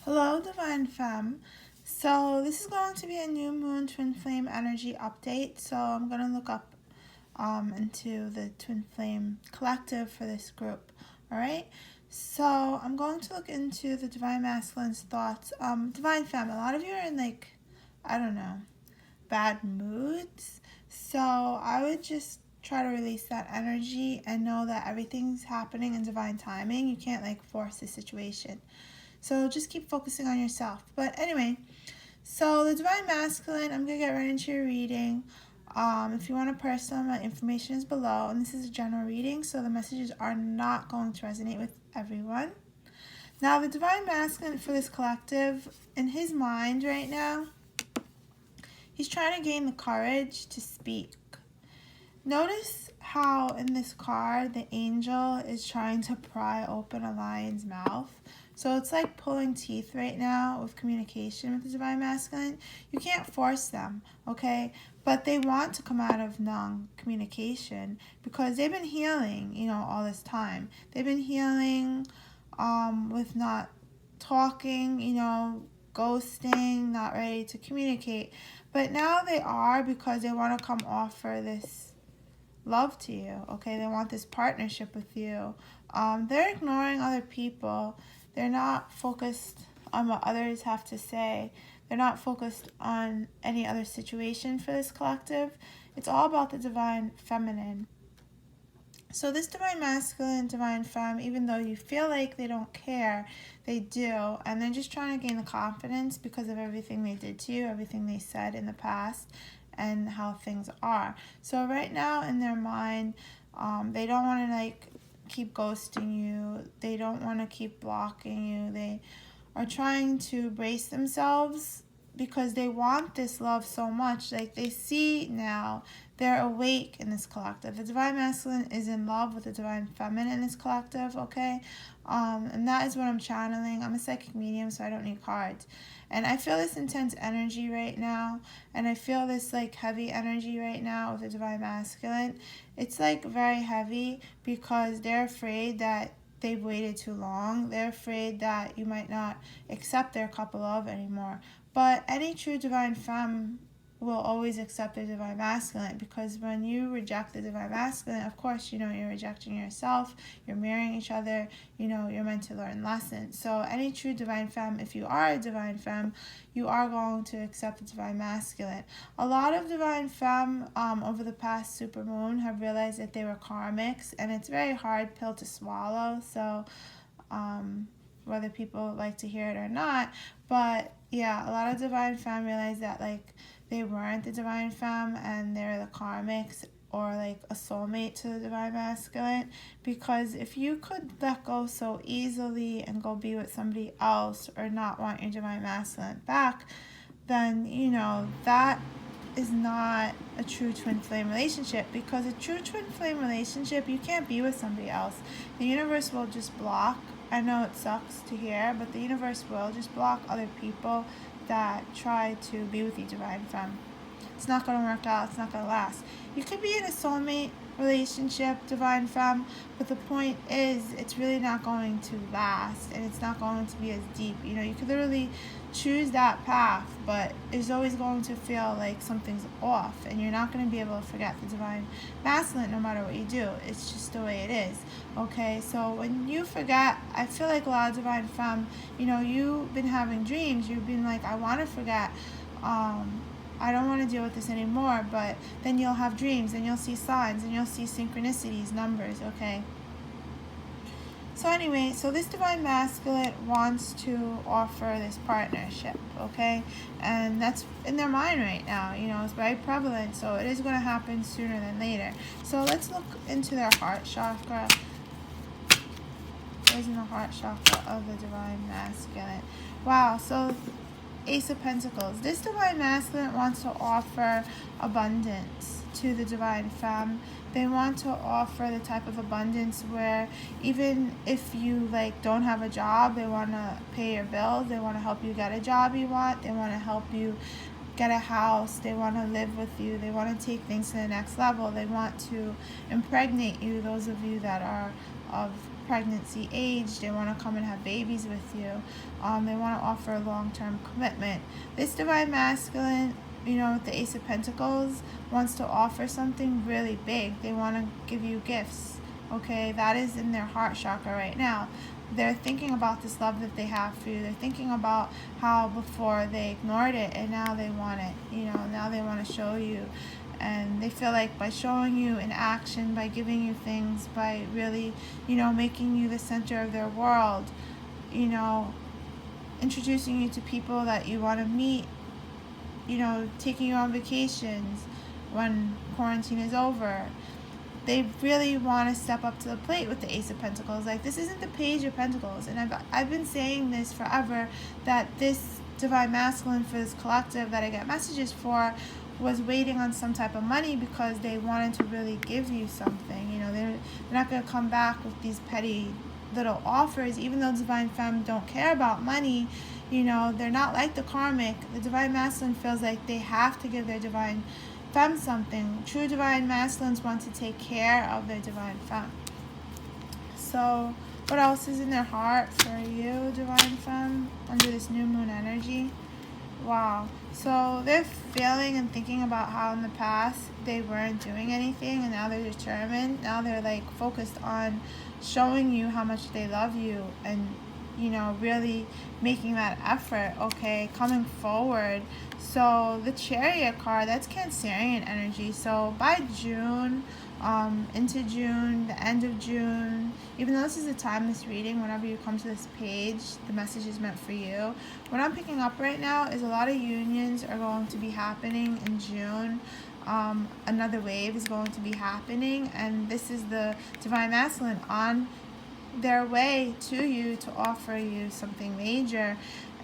Hello, Divine Fem. So this is going to be a new moon twin flame energy update. So I'm going to look up into the twin flame collective for this group. All right. So I'm going to look into the divine masculine's thoughts. Divine Fem, a lot of you are in I don't know, bad moods. So I would just try to release that energy and know that everything's happening in divine timing. You can't force the situation. So just keep focusing on yourself. But anyway, so the Divine Masculine, I'm going to get right into your reading. If you want a personal, my information is below. And this is a general reading, so the messages are not going to resonate with everyone. Now, the Divine Masculine for this collective, in his mind right now, he's trying to gain the courage to speak. Notice how in this card, the angel is trying to pry open a lion's mouth. So it's like pulling teeth right now with communication with the Divine Masculine. You can't force them, okay? But they want to come out of non-communication because they've been healing, all this time. They've been healing with not talking, ghosting, not ready to communicate. But now they are because they want to come offer this love to you, okay? They want this partnership with you. They're ignoring other people. They're not focused on what others have to say. They're not focused on any other situation for this collective. It's all about the divine feminine. So this divine masculine, divine femme, even though you feel like they don't care, they do. And they're just trying to gain the confidence because of everything they did to you, everything they said in the past, and how things are. So right now in their mind, they don't want to keep ghosting you. They don't want to keep blocking you. They are trying to brace themselves because they want this love so much. They see now, they're awake in this collective. The divine masculine is in love with the divine feminine in this collective, okay? And that is what I'm channeling. I'm a psychic medium, so I don't need cards. And I feel this intense energy right now, and I feel this heavy energy right now with the divine masculine. It's very heavy because they're afraid that they've waited too long. They're afraid that you might not accept their couple love anymore. But any true divine femme will always accept the divine masculine, because when you reject the divine masculine, of course, you're rejecting yourself, you're mirroring each other, you're meant to learn lessons. So any true divine femme, if you are a divine femme, you are going to accept the divine masculine. A lot of divine femme over the past supermoon have realized that they were karmics, and it's a very hard pill to swallow. So whether people like to hear it or not, but yeah, a lot of divine femme realize that they weren't the divine femme and they're the karmics, or a soulmate to the divine masculine. Because if you could let go so easily and go be with somebody else, or not want your divine masculine back, then that is not a true twin flame relationship. Because a true twin flame relationship, you can't be with somebody else. The universe will just block. I know it sucks to hear, but the universe will just block other people that try to be with you, divine femme. It's not going to work out. It's not going to last. You could be in a soulmate relationship, divine femme, but the point is, it's really not going to last, and it's not going to be as deep. You could literally choose that path, but it's always going to feel like something's off, and you're not going to be able to forget the divine masculine no matter what you do. It's just the way it is, okay? So when you forget, I feel like a lot of divine femme, you've been having dreams, you've been I want to forget, I don't want to deal with this anymore, but then you'll have dreams, and you'll see signs, and you'll see synchronicities, numbers, okay? So anyway, so this divine masculine wants to offer this partnership, okay? And that's in their mind right now, it's very prevalent, so it is going to happen sooner than later. So let's look into their heart chakra. Where's in the heart chakra of the divine masculine? Wow, so Ace of Pentacles. This divine masculine wants to offer abundance to the divine femme. They want to offer the type of abundance where even if you don't have a job, they want to pay your bills. They want to help you get a job you want. They want to help you get a house. They want to live with you. They want to take things to the next level. They want to impregnate you, those of you that are of pregnancy age. They want to come and have babies with you. They want to offer a long-term commitment. This divine masculine, you know, with the Ace of Pentacles, wants to offer something really big. They want to give you gifts. Okay, that is in their heart chakra right now. They're thinking about this love that they have for you. They're thinking about how before they ignored it and now they want it. You know, now they want to show you. And they feel like by showing you in action, by giving you things, by really, you know, making you the center of their world, you know, introducing you to people that you want to meet, you know, taking you on vacations when quarantine is over. They really want to step up to the plate with the Ace of Pentacles. Like, this isn't the Page of Pentacles. And I've been saying this forever, that this divine masculine for this collective that I get messages for was waiting on some type of money because they wanted to really give you something. You know, they're not going to come back with these petty little offers, even though divine femme don't care about money. You know, they're not like the karmic. The divine masculine feels like they have to give their divine femme something. True divine masculines want to take care of their divine femme. So what else is in their heart for you, divine femme, under this new moon energy? Wow. So they're feeling and thinking about how in the past they weren't doing anything, and now they're determined. Now they're like focused on showing you how much they love you, and, you know, really making that effort, okay, coming forward. So the Chariot card, that's Cancerian energy. So by June, into June, the end of June, even though this is a timeless reading, whenever you come to this page, the message is meant for you. What I'm picking up right now is a lot of unions are going to be happening in June. Another wave is going to be happening, and this is the divine masculine on their way to you to offer you something major.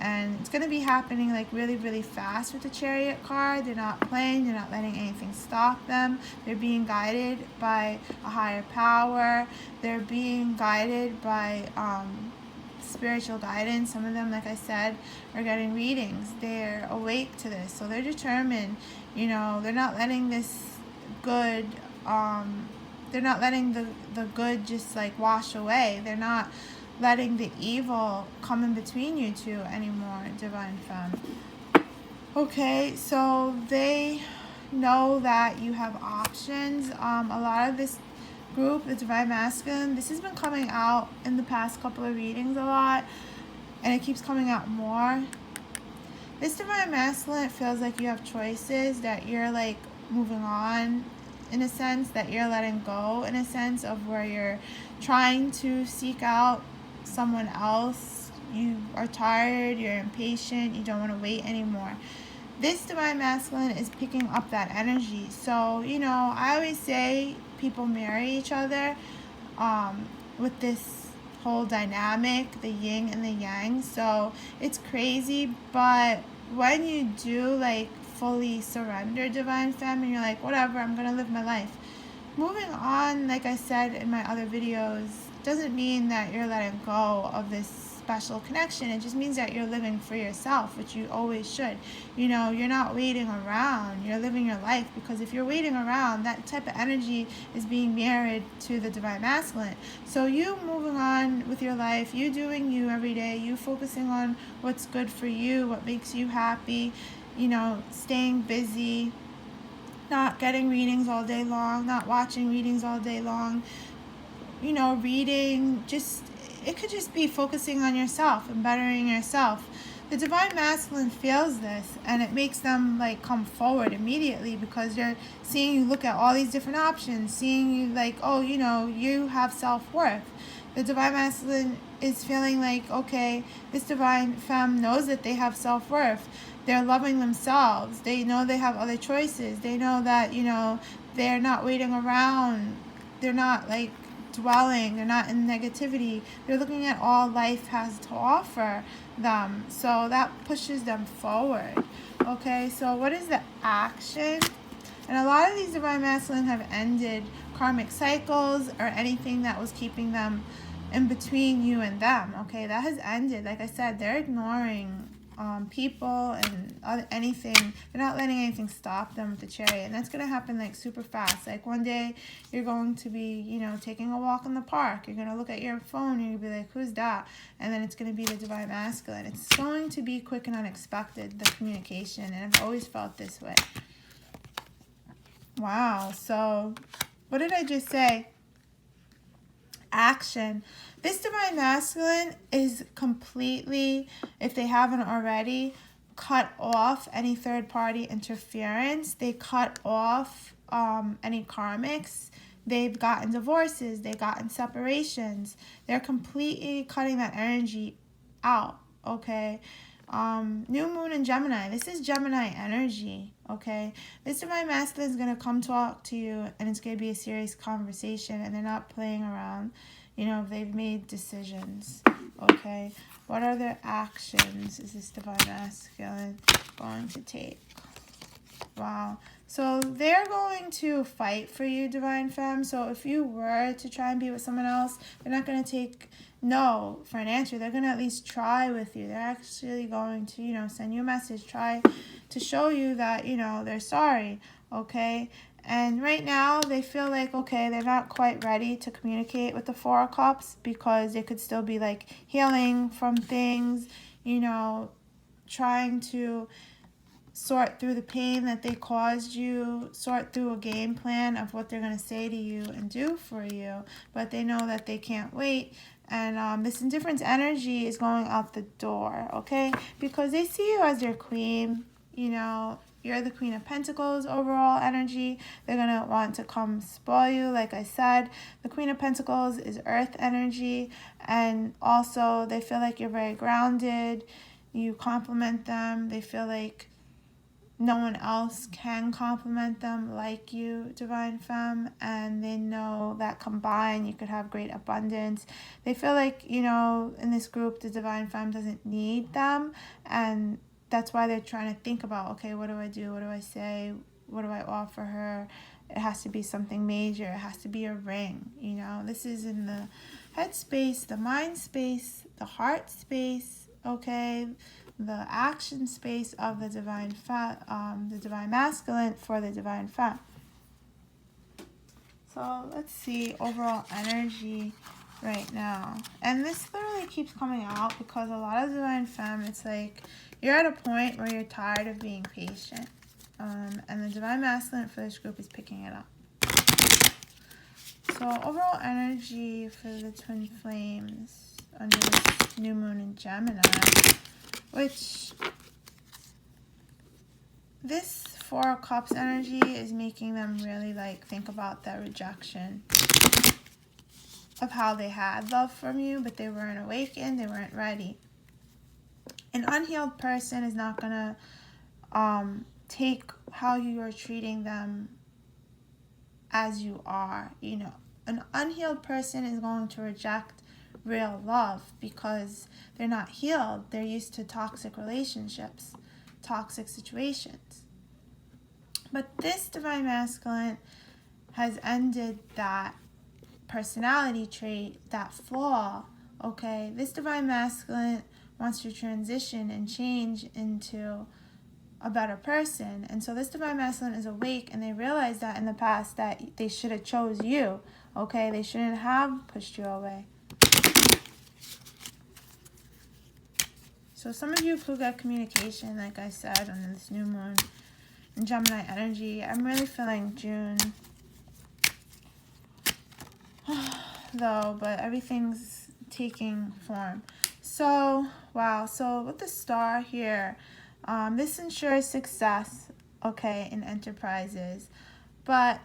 And it's going to be happening like really, really fast with the Chariot card. They're not playing. They're not letting anything stop them. They're being guided by a higher power. They're being guided by spiritual guidance. Some of them, like I said, are getting readings. They're awake to this. So they're determined. You know, they're not letting this good, they're not letting the good just like wash away. They're not letting the evil come in between you two anymore, divine femme. Okay, so they know that you have options. A lot of this group, the divine masculine, this has been coming out in the past couple of readings a lot, and it keeps coming out more. This divine masculine feels like you have choices, that you're like moving on in a sense, that you're letting go in a sense of where you're trying to seek out someone else. You are tired, you're impatient, you don't want to wait anymore. This divine masculine is picking up that energy. So, you know, I always say people marry each other with this whole dynamic, the yin and the yang. So it's crazy, but when you do like fully surrender, divine femme, and you're like, whatever, I'm gonna live my life, moving on, like I said in my other videos, doesn't mean that you're letting go of this special connection. It just means that you're living for yourself, which you always should. You know, you're not waiting around, you're living your life, because if you're waiting around, that type of energy is being married to the divine masculine. So you moving on with your life, you doing you every day, you focusing on what's good for you, what makes you happy, you know, staying busy, not getting readings all day long, not watching readings all day long, you know, reading, just, it could just be focusing on yourself and bettering yourself. The divine masculine feels this, and it makes them like come forward immediately, because they're seeing you look at all these different options, seeing you like, oh, you know, you have self-worth. The divine masculine is feeling like, okay, this divine femme knows that they have self-worth. They're loving themselves. They know they have other choices. They know that, you know, they're not waiting around. They're not like dwelling. They're not in negativity. They're looking at all life has to offer them. So that pushes them forward. Okay, so what is the action? And a lot of these divine masculine have ended karmic cycles or anything that was keeping them in between you and them. Okay, that has ended. Like I said, they're ignoring people and anything. They're not letting anything stop them with the Chariot, and that's going to happen like super fast. Like one day you're going to be, you know, taking a walk in the park. You're going to look at your phone and you'll be like, who's that? And then it's going to be the Divine Masculine. It's going to be quick and unexpected, the communication, and I've always felt this way. Wow, so what did I just say? Action. This Divine Masculine is completely, if they haven't already, cut off any third-party interference. They cut off any karmics. They've gotten divorces. They've gotten separations. They're completely cutting that energy out, okay? New moon in Gemini. This is Gemini energy, okay? This Divine Masculine is going to come talk to you, and it's going to be a serious conversation, and they're not playing around. You know, they've made decisions, okay? What other actions is this Divine Masculine going to take? Wow. So they're going to fight for you, Divine Femme. So if you were to try and be with someone else, they're not going to take no for an answer. They're going to at least try with you. They're actually going to, you know, send you a message, try to show you that, you know, they're sorry, okay? And right now they feel like, okay, they're not quite ready to communicate with the Four of Cups because they could still be like healing from things, you know, trying to sort through the pain that they caused you, sort through a game plan of what they're going to say to you and do for you. But they know that they can't wait. And this indifference energy is going out the door, okay? Because they see you as their queen, you know. You're the Queen of Pentacles overall energy. They're going to want to come spoil you, like I said. The Queen of Pentacles is earth energy. And also, they feel like you're very grounded. You compliment them. They feel like no one else can compliment them like you, Divine Femme. And they know that combined, you could have great abundance. They feel like, you know, in this group, the Divine Femme doesn't need them. And that's why they're trying to think about, okay, what do I do? What do I say? What do I offer her? It has to be something major. It has to be a ring, you know. This is in the head space, the mind space, the heart space, okay, the action space of the Divine Masculine for the Divine Femme. So let's see overall energy right now. And this literally keeps coming out because a lot of Divine Femme, it's like you're at a point where you're tired of being patient. And the Divine Masculine for this group is picking it up. So overall energy for the Twin Flames under this new moon in Gemini, which this Four of Cups energy is making them really like think about that rejection of how they had love from you, but they weren't awakened, they weren't ready. An unhealed person is not going to take how you are treating them as you are, you know. An unhealed person is going to reject real love because they're not healed. They're used to toxic relationships, toxic situations. But this Divine Masculine has ended that personality trait, that flaw, okay? This Divine Masculine wants to transition and change into a better person. And so this Divine Masculine is awake, and they realize that in the past that they should have chose you, okay? They shouldn't have pushed you away. So some of you could get communication, like I said, on this new moon in Gemini energy. I'm really feeling June, though, but everything's taking form. So, wow. So with the star here, this ensures success, okay, in enterprises. But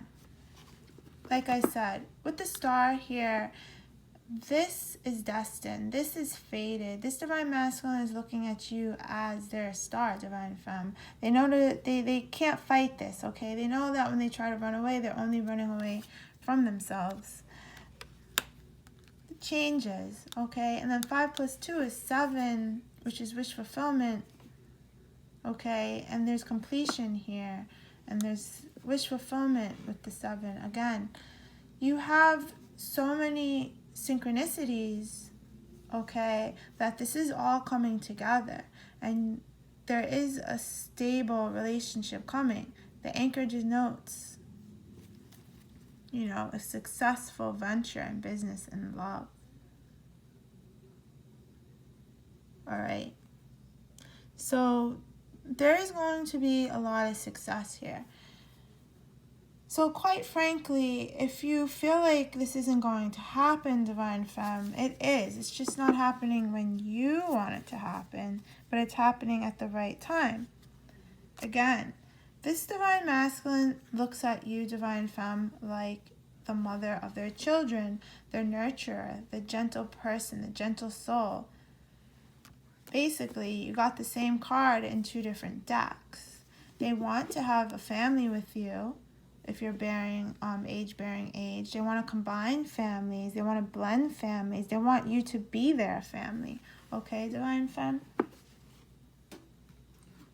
like I said, with the star here, this is destined. This is fated. This Divine Masculine is looking at you as their star, Divine Femme. They know that they can't fight this, okay? They know that when they try to run away, they're only running away from themselves. It changes, okay? And then 5 plus 2 is 7, which is wish fulfillment, okay? And there's completion here. And there's wish fulfillment with the 7. Again, you have so many synchronicities, okay, that this is all coming together and there is a stable relationship coming. The anchor denotes, you know, a successful venture in business and love. All right. So there is going to be a lot of success here. So quite frankly, if you feel like this isn't going to happen, Divine Femme, it is. It's just not happening when you want it to happen, but it's happening at the right time. Again, this Divine Masculine looks at you, Divine Femme, like the mother of their children, their nurturer, the gentle person, the gentle soul. Basically, you got the same card in two different decks. They want to have a family with you if you're bearing age-bearing age. They want to combine families. They want to blend families. They want you to be their family. Okay, Divine Femme?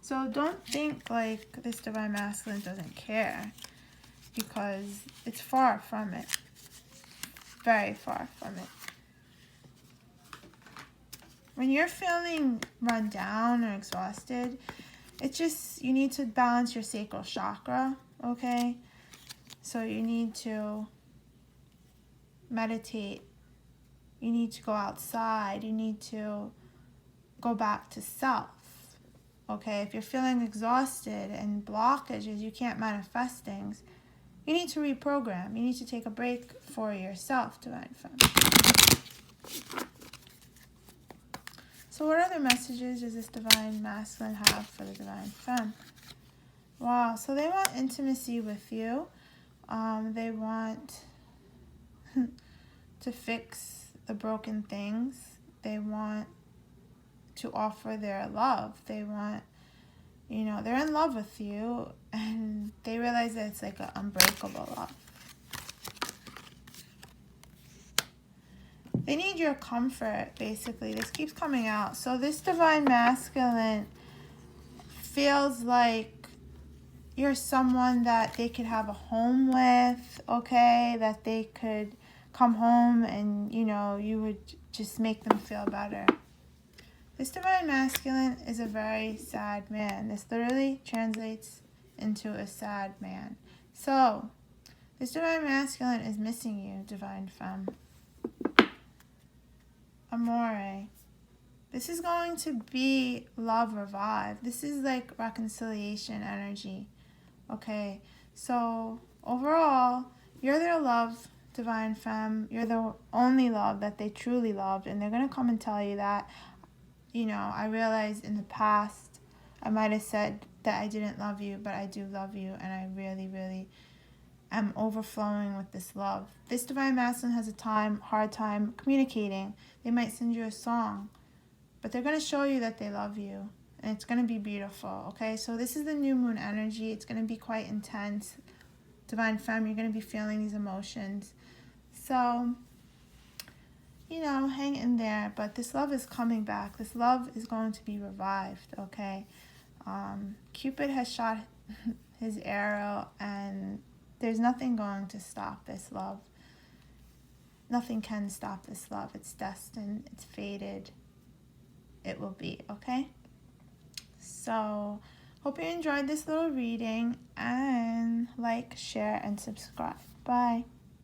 So don't think like this Divine Masculine doesn't care, because it's far from it. Very far from it. When you're feeling run down or exhausted, it's just, you need to balance your sacral chakra, okay? So you need to meditate. You need to go outside. You need to go back to self, okay? If you're feeling exhausted and blockages, you can't manifest things, you need to reprogram. You need to take a break for yourself, Divine Femme. So what other messages does this Divine Masculine have for the Divine Femme? Wow, so they want intimacy with you. They want to fix the broken things. They want to offer their love. They want, you know, they're in love with you, and they realize that it's like an unbreakable love. They need your comfort, basically. This keeps coming out. So this Divine Masculine feels like you're someone that they could have a home with, okay? That they could come home and, you know, you would just make them feel better. This Divine Masculine is a very sad man. This literally translates into a sad man. So, this Divine Masculine is missing you, Divine Femme. Amore. This is going to be love revived. This is like reconciliation energy. Okay, so overall, you're their love, Divine Femme. You're the only love that they truly loved, and they're going to come and tell you that. You know, I realized in the past I might have said that I didn't love you, but I do love you, and I really, really am overflowing with this love. This Divine Masculine has a hard time communicating. They might send you a song, but they're going to show you that they love you, and it's going to be beautiful, okay? So this is the new moon energy. It's going to be quite intense. Divine Femme, you're going to be feeling these emotions. So, you know, hang in there, but this love is coming back. This love is going to be revived, okay? Cupid has shot his arrow, and there's nothing going to stop this love. Nothing can stop this love. It's destined. It's fated. It will be, okay? So, hope you enjoyed this little reading, and like, share, and subscribe. Bye.